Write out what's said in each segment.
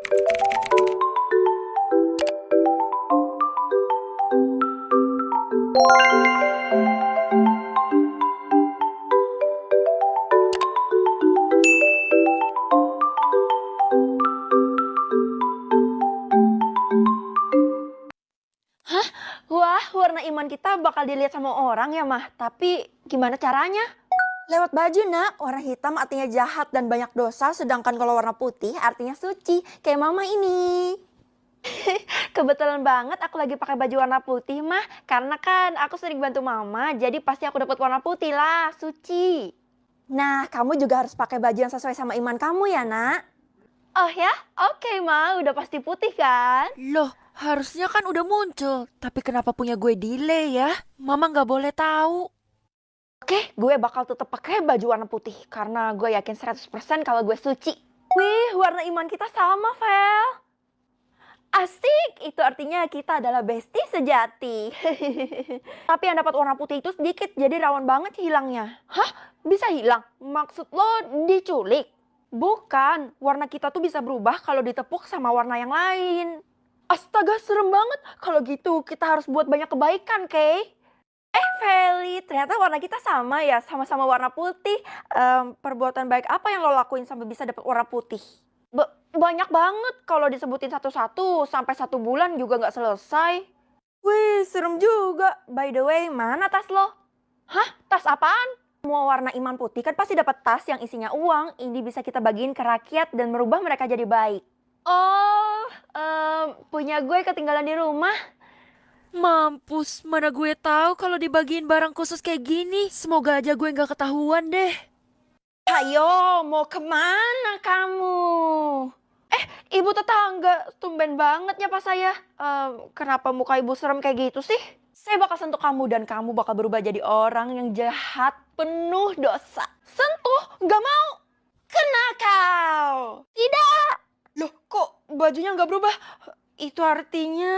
Hah? Wah, warna iman kita bakal dilihat sama orang ya, Mah. Tapi gimana caranya? Lewat baju, nak. Warna hitam artinya jahat dan banyak dosa, sedangkan kalau warna putih artinya suci. Kayak mama ini. Kebetulan banget aku lagi pakai baju warna putih, Mah. Karena kan aku sering bantu mama, jadi pasti aku dapat warna putih lah, suci. Nah, kamu juga harus pakai baju yang sesuai sama iman kamu ya, nak. Oh ya? Oke, Ma. Udah pasti putih kan? Loh, harusnya kan udah muncul. Tapi kenapa punya gue delay ya? Mama nggak boleh tahu. Oke, gue bakal tetap pakai baju warna putih karena gue yakin 100% kalau gue suci. Wih, warna iman kita sama, Vel. Asik, itu artinya kita adalah bestie sejati. Tapi yang dapat warna putih itu sedikit, jadi rawan banget hilangnya. Hah? Bisa hilang? Maksud lo diculik? Bukan, warna kita tuh bisa berubah kalau ditepuk sama warna yang lain. Astaga, serem banget. Kalau gitu kita harus buat banyak kebaikan, Kay. Feli, ternyata warna kita sama ya, sama-sama warna putih. Perbuatan baik apa yang lo lakuin sampai bisa dapat warna putih? Banyak banget, kalau disebutin satu-satu sampai 1 bulan juga nggak selesai. Wih, serem juga. By the way, mana tas lo? Hah? Tas apaan? Semua warna iman putih kan pasti dapat tas yang isinya uang. Ini bisa kita bagiin ke rakyat dan merubah mereka jadi baik. Oh, punya gue ketinggalan di rumah. Mampus, mana gue tahu kalau dibagiin barang khusus kayak gini. Semoga aja gue nggak ketahuan deh. Ayo, mau kemana kamu? Ibu tetangga, tumben banget nyapa saya. Kenapa muka ibu serem kayak gitu sih? Saya bakal sentuh kamu dan kamu bakal berubah jadi orang yang jahat, penuh dosa. Sentuh? Gak mau. Kena kau. Tidak. Loh, kok bajunya nggak berubah? Itu artinya...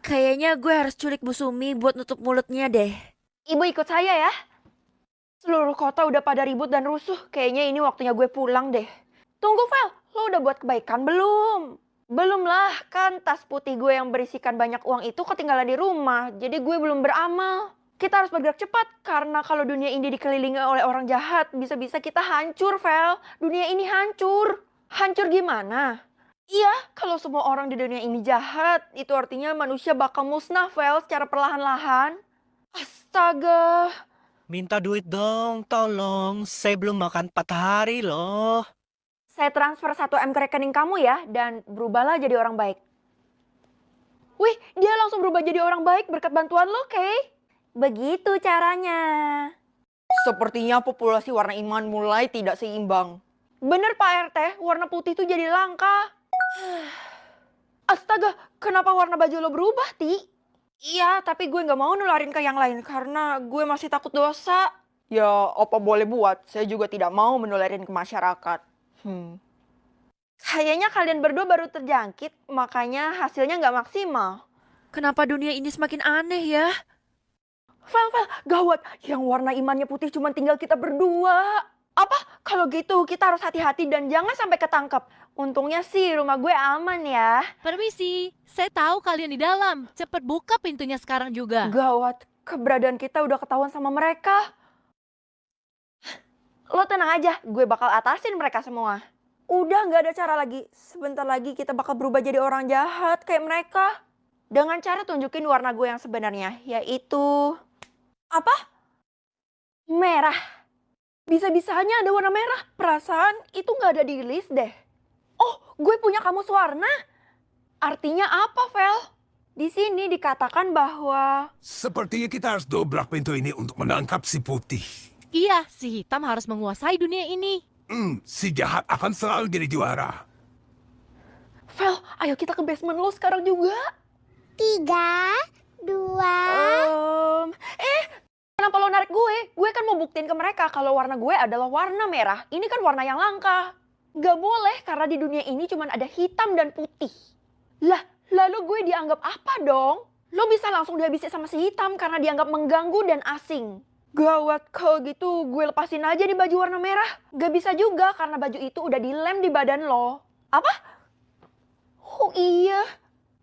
Kayaknya gue harus culik Bu Sumi buat nutup mulutnya deh. Ibu ikut saya ya. Seluruh kota udah pada ribut dan rusuh. Kayaknya ini waktunya gue pulang deh. Tunggu, Vel. Lo udah buat kebaikan belum? Belum lah, kan tas putih gue yang berisikan banyak uang itu ketinggalan di rumah. Jadi gue belum beramal. Kita harus bergerak cepat, karena kalau dunia ini dikelilingi oleh orang jahat, bisa-bisa kita hancur, Vel. Dunia ini hancur. Hancur gimana? Iya, kalau semua orang di dunia ini jahat, itu artinya manusia bakal musnah, Vel, secara perlahan-lahan. Astaga. Minta duit dong, tolong. Saya belum makan 4 hari loh. Saya transfer 1 M ke rekening kamu ya, dan berubahlah jadi orang baik. Wih, dia langsung berubah jadi orang baik berkat bantuan lo, Kay. Begitu caranya. Sepertinya populasi warna iman mulai tidak seimbang. Bener Pak RT, warna putih itu jadi langka. Astaga, kenapa warna baju lo berubah, Ti? Iya, tapi gue gak mau nularin ke yang lain karena gue masih takut dosa. Ya, apa boleh buat, saya juga tidak mau menularin ke masyarakat. Kayaknya kalian berdua baru terjangkit, makanya hasilnya nggak maksimal. Kenapa dunia ini semakin aneh ya? Vel, gawat. Yang warna imannya putih cuma tinggal kita berdua. Apa? Kalau gitu kita harus hati-hati dan jangan sampai ketangkep. Untungnya sih rumah gue aman ya. Permisi, saya tahu kalian di dalam. Cepat buka pintunya sekarang juga. Gawat, keberadaan kita udah ketahuan sama mereka. Lo tenang aja, gue bakal atasin mereka semua. Udah nggak ada cara lagi. Sebentar lagi kita bakal berubah jadi orang jahat kayak mereka. Dengan cara tunjukin warna gue yang sebenarnya, yaitu... Apa? Merah. Bisa-bisanya ada warna merah. Perasaan itu nggak ada di list deh. Oh, gue punya kamus warna. Artinya apa, Vel? Di sini dikatakan bahwa... Sepertinya kita harus dobrak pintu ini untuk menangkap si putih. Iya, si hitam harus menguasai dunia ini. Si jahat akan selalu jadi juara. Vel, ayo kita ke basement lo sekarang juga. 3, 2, Kenapa lo narik gue? Gue kan mau buktiin ke mereka kalau warna gue adalah warna merah. Ini kan warna yang langka. Gak boleh karena di dunia ini cuma ada hitam dan putih. Lah, lalu gue dianggap apa dong? Lo bisa langsung dihabisi sama si hitam karena dianggap mengganggu dan asing. Gawat, kalau gitu gue lepasin aja di baju warna merah. Gak bisa juga karena baju itu udah dilem di badan lo. Apa? Oh iya,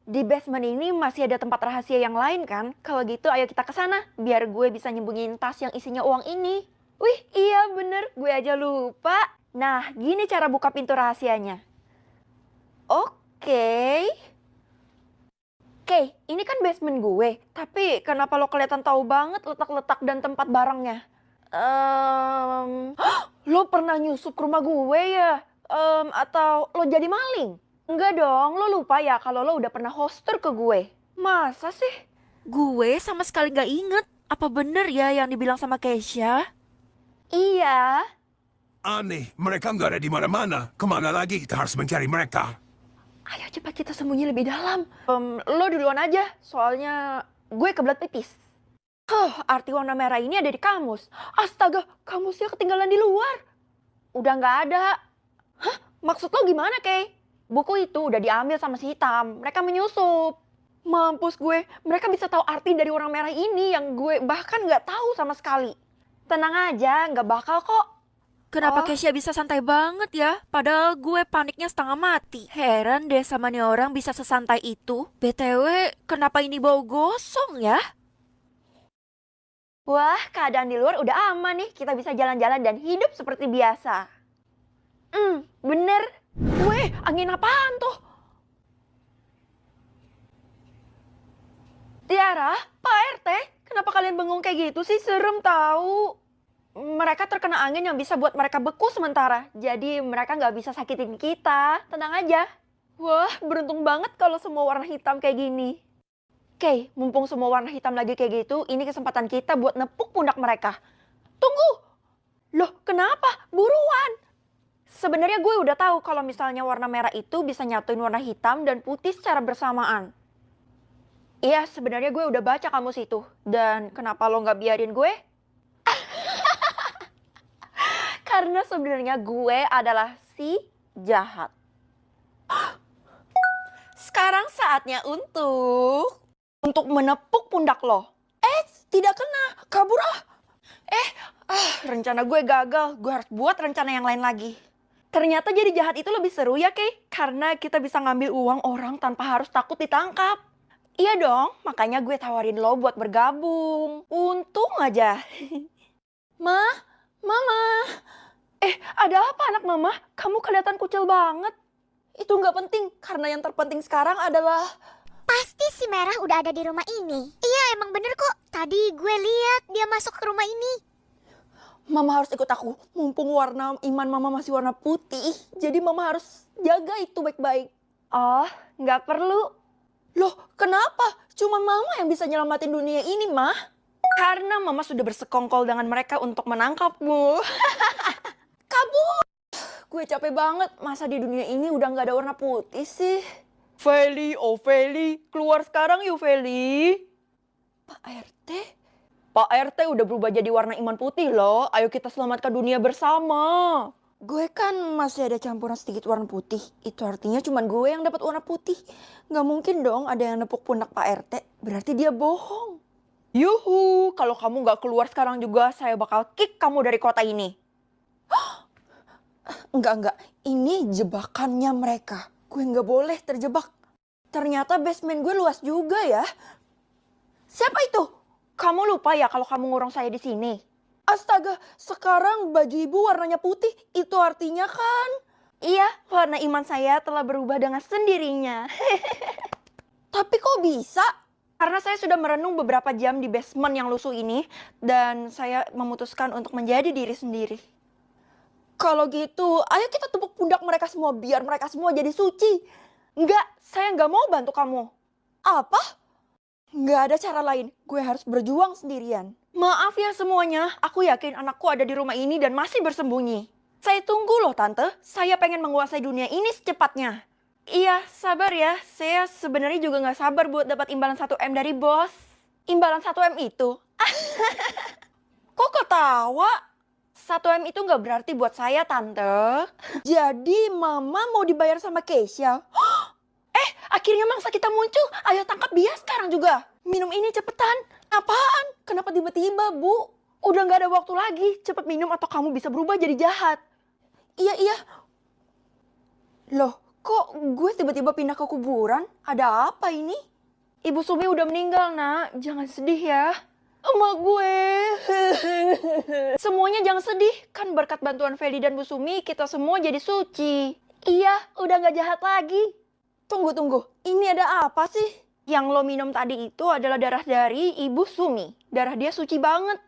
di basement ini masih ada tempat rahasia yang lain kan? Kalau gitu ayo kita ke sana, biar gue bisa nyembunyiin tas yang isinya uang ini. Wih, iya bener, gue aja lupa. Nah, gini cara buka pintu rahasianya. Oke. Oke, ini kan basement gue. Tapi kenapa lo kelihatan tahu banget letak-letak dan tempat barangnya? Lo pernah nyusup ke rumah gue ya? Atau lo jadi maling? Enggak dong, lo lupa ya kalau lo udah pernah hoster ke gue. Masa sih? Gue sama sekali gak inget. Apa bener ya yang dibilang sama Keisha? Iya. Aneh, mereka nggak ada di mana-mana. Kemana lagi kita harus mencari mereka? Ayo cepat kita sembunyi lebih dalam. Lo duluan aja, soalnya gue kebelet pipis. Arti warna merah ini ada di kamus. Astaga, kamusnya ketinggalan di luar. Udah nggak ada. Hah? Maksud lo gimana, Kay? Buku itu udah diambil sama si hitam. Mereka menyusup. Mampus gue, mereka bisa tahu arti dari warna merah ini yang gue bahkan nggak tahu sama sekali. Tenang aja, nggak bakal kok. Kenapa Oh. Keisha bisa santai banget ya? Padahal gue paniknya setengah mati. Heran deh sama nih orang bisa sesantai itu. BTW, kenapa ini bau gosong ya? Wah, keadaan di luar udah aman nih. Kita bisa jalan-jalan dan hidup seperti biasa. Bener. Weh, angin apaan tuh? Tiara, Pak RT, kenapa kalian bengong kayak gitu sih? Serem tahu. Mereka terkena angin yang bisa buat mereka beku sementara. Jadi mereka nggak bisa sakitin kita. Tenang aja. Wah, beruntung banget kalau semua warna hitam kayak gini. Oke, mumpung semua warna hitam lagi kayak gitu, ini kesempatan kita buat nepuk pundak mereka. Tunggu! Loh, kenapa? Buruan! Sebenarnya gue udah tahu kalau misalnya warna merah itu bisa nyatuin warna hitam dan putih secara bersamaan. Iya, sebenarnya gue udah baca kamus itu. Dan kenapa lo nggak biarin gue? Karena sebenarnya gue adalah si jahat. Sekarang saatnya untuk menepuk pundak lo. Tidak kena, kabur ah. Rencana gue gagal. Gue harus buat rencana yang lain lagi. Ternyata jadi jahat itu lebih seru ya, Kay. Karena kita bisa ngambil uang orang tanpa harus takut ditangkap. Iya dong, makanya gue tawarin lo buat bergabung. Untung aja. Mama. Ada apa anak mama? Kamu kelihatan kucil banget. Itu nggak penting, karena yang terpenting sekarang adalah... Pasti si Merah udah ada di rumah ini. Iya, emang bener kok. Tadi gue lihat dia masuk ke rumah ini. Mama harus ikut aku, mumpung warna iman mama masih warna putih. Jadi mama harus jaga itu baik-baik. Oh, nggak perlu. Loh, kenapa? Cuma mama yang bisa nyelamatin dunia ini, Mah. Karena mama sudah bersekongkol dengan mereka untuk menangkapmu. Kabur! Gue capek banget, masa di dunia ini udah nggak ada warna putih sih. Feli, oh Feli, keluar sekarang yuk Feli. Pak RT? Pak RT udah berubah jadi warna iman putih loh. Ayo kita selamatkan dunia bersama. Gue kan masih ada campuran sedikit warna putih. Itu artinya cuma gue yang dapat warna putih. Nggak mungkin dong ada yang nepuk pundak Pak RT. Berarti dia bohong. Yuhu, kalau kamu nggak keluar sekarang juga, saya bakal kick kamu dari kota ini. Enggak. Ini jebakannya mereka. Gue nggak boleh terjebak. Ternyata basement gue luas juga ya. Siapa itu? Kamu lupa ya kalau kamu ngurung saya di sini? Astaga, sekarang baju ibu warnanya putih. Itu artinya kan? Iya, warna iman saya telah berubah dengan sendirinya. Tapi kok bisa? Karena saya sudah merenung beberapa jam di basement yang lusuh ini. Dan saya memutuskan untuk menjadi diri sendiri. Kalau gitu, ayo kita tepuk pundak mereka semua biar mereka semua jadi suci. Enggak, saya nggak mau bantu kamu. Apa? Nggak ada cara lain, gue harus berjuang sendirian. Maaf ya semuanya, aku yakin anakku ada di rumah ini dan masih bersembunyi. Saya tunggu loh tante, saya pengen menguasai dunia ini secepatnya. Iya, sabar ya, saya sebenarnya juga nggak sabar buat dapat imbalan 1M dari bos. Imbalan 1M itu? Kok ketawa? 1M itu nggak berarti buat saya tante. Jadi mama mau dibayar sama Keisha? Akhirnya mangsa kita muncul. Ayo tangkap dia sekarang juga. Minum ini cepetan. Apaan? Kenapa tiba-tiba, Bu? Udah nggak ada waktu lagi. Cepet minum atau kamu bisa berubah jadi jahat. Iya. Loh, Kok gue tiba-tiba pindah ke kuburan? Ada apa ini? Ibu Sumi udah meninggal, nak. Jangan sedih ya. Emak gue. Semuanya jangan sedih. Kan berkat bantuan Feli dan Bu Sumi, kita semua jadi suci. Iya, udah gak jahat lagi. Tunggu. Ini ada apa sih? Yang lo minum tadi itu adalah darah dari Ibu Sumi. Darah dia suci banget.